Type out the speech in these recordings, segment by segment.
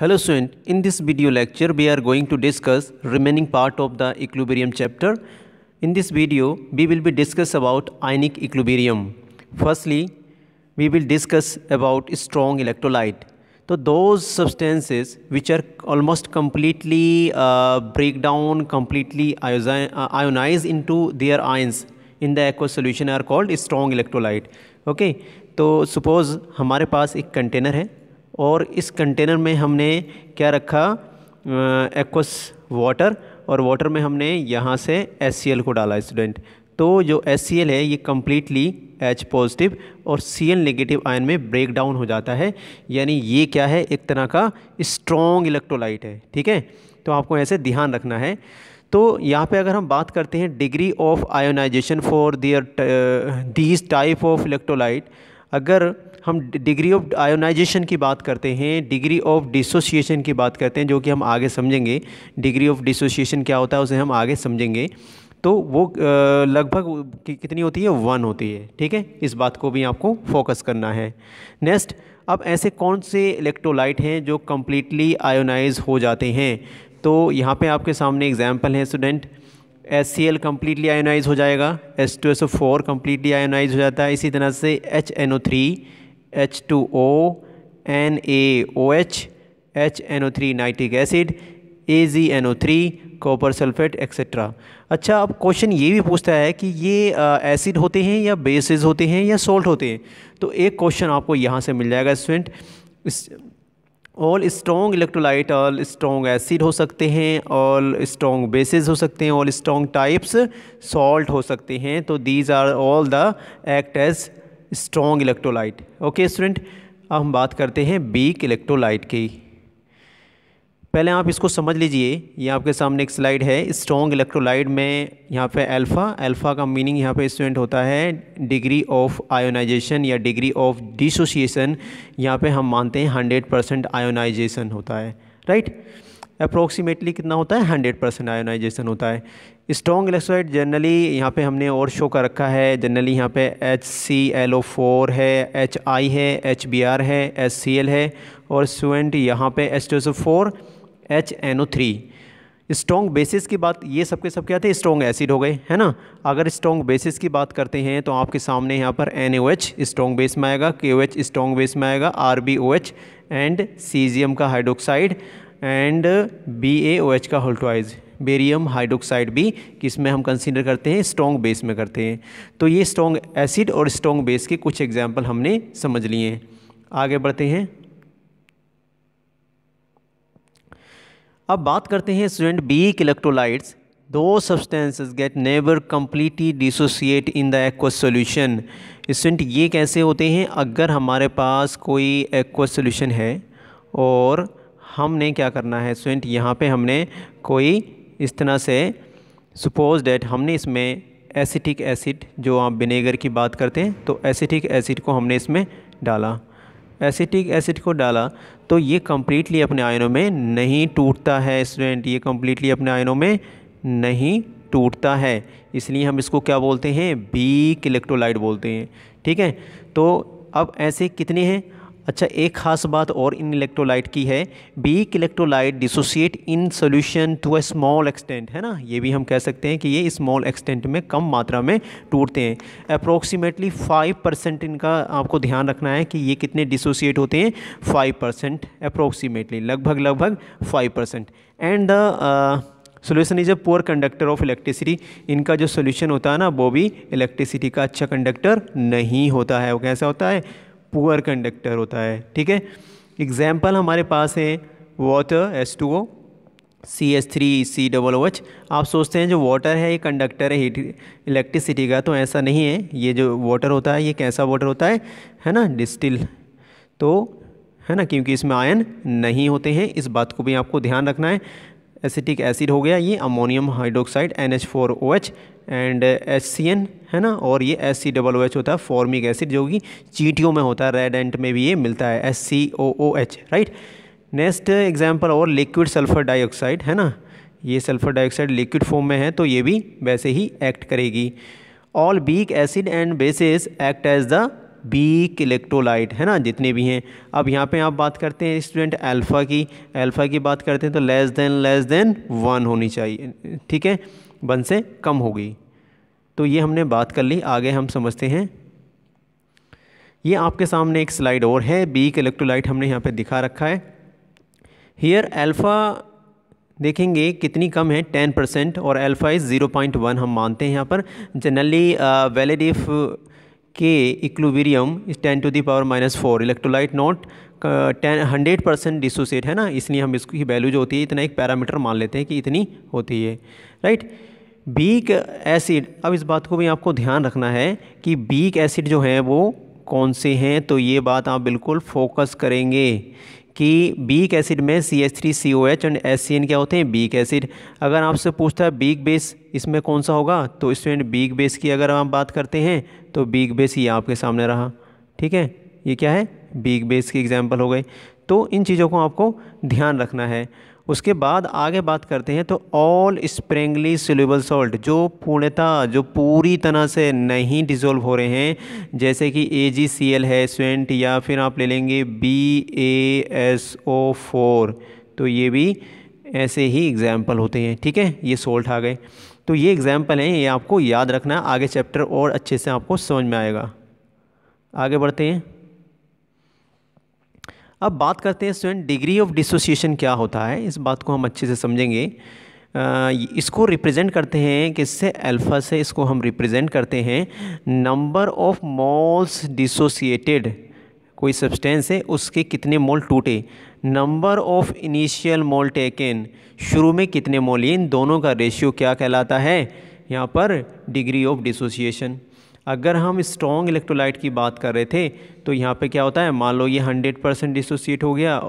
Hello student, in this video lecture we are going to discuss remaining part of the equilibrium chapter. In this video we will be discuss about ionic equilibrium. Firstly, we will discuss about strong electrolyte. So those substances which are almost completely break down, completely ionize into their ions in the aqueous solution are called strong electrolyte. Okay, तो suppose हमारे पास एक container है और इस container में हमने क्या रखा, एक्वस वाटर, और वाटर में हमने यहाँ से HCl को डाला स्टूडेंट। तो जो HCl है ये कम्प्लीटली H पॉजिटिव और Cl नेगेटिव आयन में ब्रेक डाउन हो जाता है, यानी ये क्या है, एक तरह का स्ट्रॉन्ग इलेक्ट्रोलाइट है। ठीक है, तो आपको ऐसे ध्यान रखना है। तो यहाँ पे अगर हम बात करते हैं degree of ionization for these type of electrolyte, अगर हम डिग्री ऑफ आयोनाइजेशन की बात करते हैं, डिग्री ऑफ डिसोसिएशन की बात करते हैं, जो कि हम आगे समझेंगे। डिग्री ऑफ डिसोसिएशन क्या होता है उसे हम आगे समझेंगे। तो वो लगभग कितनी होती है, 1 होती है। ठीक है, इस बात को भी आपको फोकस करना है। नेक्स्ट, अब ऐसे कौन से इलेक्ट्रोलाइट हैं जो कम्प्लीटली आयोनाइज हो जाते हैं? तो यहाँ पे आपके सामने एग्जाम्पल है स्टूडेंट। HCl कम्प्लीटली आयोनाइज हो जाएगा, H2SO4 कम्प्लीटली आयोनाइज हो जाता है, इसी तरह से HNO3, H2O, NaOH, HNO3 nitric acid, AgNO3, copper sulphate etcetera. अच्छा, अब क्वेश्चन ये भी पूछता है कि ये एसिड होते हैं या बेसिस होते हैं या सोल्ट होते हैं? तो एक क्वेश्चन आपको यहाँ से मिल जाएगा student. All strong electrolyte all strong acid हो सकते हैं, ऑल स्ट्रॉन्ग बेसिस हो सकते हैं, ऑल स्ट्रॉन्ग टाइप्स सॉल्ट हो सकते हैं। तो these are all the act as strong electrolyte. Okay student, अब हम बात करते हैं वीक इलेक्ट्रोलाइट की। पहले आप इसको समझ लीजिए, ये आपके सामने एक स्लाइड है। स्ट्रॉन्ग इलेक्ट्रोलाइट में यहाँ पे अल्फ़ा का मीनिंग यहाँ पे स्टूडेंट होता है डिग्री ऑफ आयोनाइजेशन या डिग्री ऑफ डिसोसिएशन। यहाँ पे हम मानते हैं 100% आयोनाइजेशन होता है, राइट। अप्रोक्सीमेटली कितना होता है, 100% आयोनाइजेशन होता है। स्ट्रॉन्ग इलेक्ट्रोलाइट जनरली यहाँ पे हमने और शो कर रखा है, जनरली यहाँ पे HClO4 है, HI है, HBr है, HCl है, और स्टूडेंट यहाँ पे H2SO4, HNO3। स्ट्रॉन्ग बेसिस की बात, ये सब के सब क्या थे, स्ट्रॉन्ग एसिड हो गए, है ना। अगर स्ट्रॉन्ग बेसिस की बात करते हैं तो आपके सामने यहाँ पर NaOH स्ट्रॉन्ग बेस में आएगा, KOH स्ट्रॉन्ग बेस में आएगा, RbOH एंड सीजियम का हाइड्रोक्साइड एंड BaOH का होल्टवाइज, बेरियम हाइड्रोक्साइड भी किसमें हम कंसीडर करते हैं, स्ट्रॉन्ग बेस में करते हैं। तो ये स्ट्रॉन्ग एसिड और स्ट्रॉन्ग बेस के कुछ एग्जाम्पल हमने समझ लिए हैं। आगे बढ़ते हैं। अब बात करते हैं स्टूडेंट वीक इलेक्ट्रोलाइट्स। दो substances get never completely dissociate in the aqueous solution. Student ये कैसे होते हैं, अगर हमारे पास कोई एक्वस सॉल्यूशन है और हमने क्या करना है स्टूडेंट, यहाँ पे हमने कोई इस तरह से सपोज डेट हमने इसमें एसिटिक एसिड, जो आप विनेगर की बात करते हैं, तो एसिटिक एसिड को हमने इसमें डाला, एसिटिक एसिड को डाला, तो ये कम्प्लीटली अपने आयनों में नहीं टूटता है स्टूडेंट, ये कम्प्लीटली अपने आयनों में नहीं टूटता है, इसलिए हम इसको क्या बोलते हैं, वीक इलेक्ट्रोलाइट बोलते हैं। ठीक है, तो अब ऐसे कितने हैं? अच्छा, एक खास बात और इन इलेक्ट्रोलाइट की है, weak electrolyte dissociate in solution to a small extent, है ना। ये भी हम कह सकते हैं कि ये स्मॉल एक्सटेंट में, कम मात्रा में टूटते हैं। अप्रोक्सीमेटली 5% इनका आपको ध्यान रखना है कि ये कितने डिसोसिएट होते हैं, 5% अप्रोक्सीमेटली, लगभग 5%। And the solution is a poor conductor of electricity. इनका जो सोल्यूशन होता है ना, वो भी इलेक्ट्रिसिटी का अच्छा कंडक्टर नहीं होता है। वो कैसा होता है, पुअर कंडक्टर होता है। ठीक है, एग्जाम्पल हमारे पास है वाटर H2O, CH3COOH। आप सोचते हैं जो वाटर है ये कंडक्टर है हीट इलेक्ट्रिसिटी का, तो ऐसा नहीं है। ये जो वाटर होता है ये कैसा वाटर होता है ना, डिस्टिल, तो है ना, क्योंकि इसमें आयन नहीं होते हैं, इस बात को भी आपको ध्यान रखना है। एसिटिक एसिड हो गया, ये ammonium hydroxide NH4OH and HCN, है ना, और ये HCOOH होता है फॉर्मिक एसिड, जो कि चींटियों में होता है, रेड एंट में भी ये मिलता है, SCOOH, राइट। नेक्स्ट एग्जांपल और लिक्विड सल्फर डाइऑक्साइड, है ना, ये सल्फर डाइऑक्साइड लिक्विड फॉर्म में है, तो ये भी वैसे ही एक्ट करेगी। All weak acid and bases act as the weak electrolyte, है ना, जितने भी हैं। अब यहाँ पे आप बात करते हैं स्टूडेंट अल्फ़ा की बात करते हैं तो लेस देन 1 होनी चाहिए, ठीक है, 1 से कम होगी। तो ये हमने बात कर ली। आगे हम समझते हैं, ये आपके सामने एक स्लाइड और है, वीक इलेक्ट्रोलाइट हमने यहाँ पे दिखा रखा है। हियर अल्फ़ा देखेंगे कितनी कम है, 10%, और अल्फ़ा इज़ 0.1 हम मानते हैं यहाँ पर। जनरली वैलिडिफ के equilibrium is 10⁻⁻⁴, electrolyte not 100% dissociate, है ना, इसलिए हम इसकी वैल्यू जो होती है इतना एक पैरामीटर मान लेते हैं कि इतनी होती है, राइट। वीक एसिड, अब इस बात को भी आपको ध्यान रखना है कि वीक एसिड जो है वो कौन से हैं, तो ये बात आप बिल्कुल फोकस करेंगे कि वीक एसिड में CH3COH एंड HCN क्या होते हैं, वीक एसिड। अगर आपसे पूछता है वीक बेस इसमें कौन सा होगा, तो स्टूडेंट वीक बेस की अगर हम बात करते हैं तो वीक बेस ये आपके सामने रहा, ठीक है, ये क्या है, वीक बेस की एग्जांपल हो गए। तो इन चीज़ों को आपको ध्यान रखना है। उसके बाद आगे बात करते हैं तो ऑल स्प्रिंगली सोल्यूबल सॉल्ट, जो पूरी तरह से नहीं डिज़ोल्व हो रहे हैं, जैसे कि AgCl है स्टूडेंट, या फिर आप ले लेंगे BaSO4, तो ये भी ऐसे ही एग्जाम्पल होते हैं, ठीक है, ये सोल्ट आ गए। तो ये एग्जाम्पल हैं, ये आपको याद रखना है, आगे चैप्टर और अच्छे से आपको समझ में आएगा। आगे बढ़ते हैं। अब बात करते हैं स्टूडेंट डिग्री ऑफ डिसोसिएशन क्या होता है, इस बात को हम अच्छे से समझेंगे। इसको रिप्रेजेंट करते हैं किससे, अल्फ़ा से। इसको हम रिप्रेजेंट करते हैं नंबर ऑफ मोल्स डिसोसिएटेड, कोई सब्सटेंस है उसके कितने मोल टूटे, number of initial mole taken, शुरू में कितने मोल, इन दोनों का रेशियो क्या कहलाता है यहाँ पर, डिग्री ऑफ डिसोसिएशन। अगर हम स्ट्रॉन्ग इलेक्ट्रोलाइट की बात कर रहे थे तो यहाँ पे क्या होता है, मान लो ये 100% डिसोसिएट हो गया,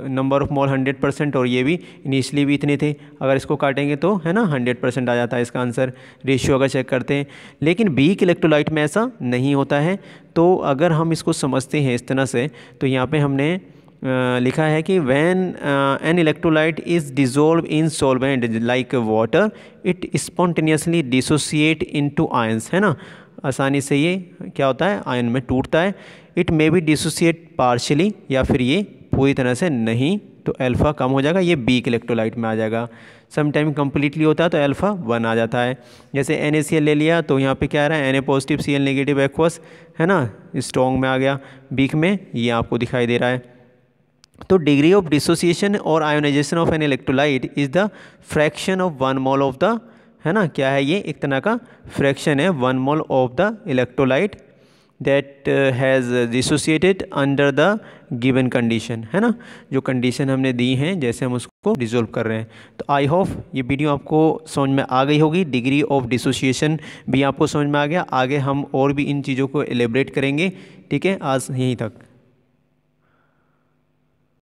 नंबर ऑफ मोल 100%, और ये भी इनिशियली भी इतने थे, अगर इसको काटेंगे तो है ना 100% आ जाता है इसका आंसर, रेशियो अगर चेक करते हैं। लेकिन वीक इलेक्ट्रोलाइट में ऐसा नहीं होता है। तो अगर हम इसको समझते हैं इस तरह से, तो यहाँ पर हमने लिखा है कि when an electrolyte is dissolve in solvent like water it spontaneously dissociate into ions, है ना, आसानी से ये क्या होता है, आयन में टूटता है। It may be dissociate partially, या फिर ये पूरी तरह से नहीं, तो अल्फ़ा कम हो जाएगा, ये वीक इलेक्ट्रोलाइट में आ जाएगा। समटाइम कम्प्लीटली होता है तो अल्फ़ा 1 आ जाता है। जैसे NaCl ले लिया तो यहाँ पे क्या आ रहा है, Na positive Cl negative aqueous, है ना, स्ट्रॉन्ग में आ गया, वीक में ये आपको दिखाई दे रहा है। तो डिग्री ऑफ डिसोसिएशन और ionization of an electrolyte is the fraction of 1 mole of the, है ना, क्या है ये, एक तरह का फ्रैक्शन है, 1 mole of the electrolyte that has dissociated under the given condition, है ना, जो कंडीशन हमने दी हैं जैसे हम उसको डिसोल्व कर रहे हैं। तो आई होप ये वीडियो आपको समझ में आ गई होगी, डिग्री ऑफ डिसोसिएशन भी आपको समझ में आ गया। आगे हम और भी इन चीज़ों को एलेबरेट करेंगे, ठीक है, आज यहीं तक।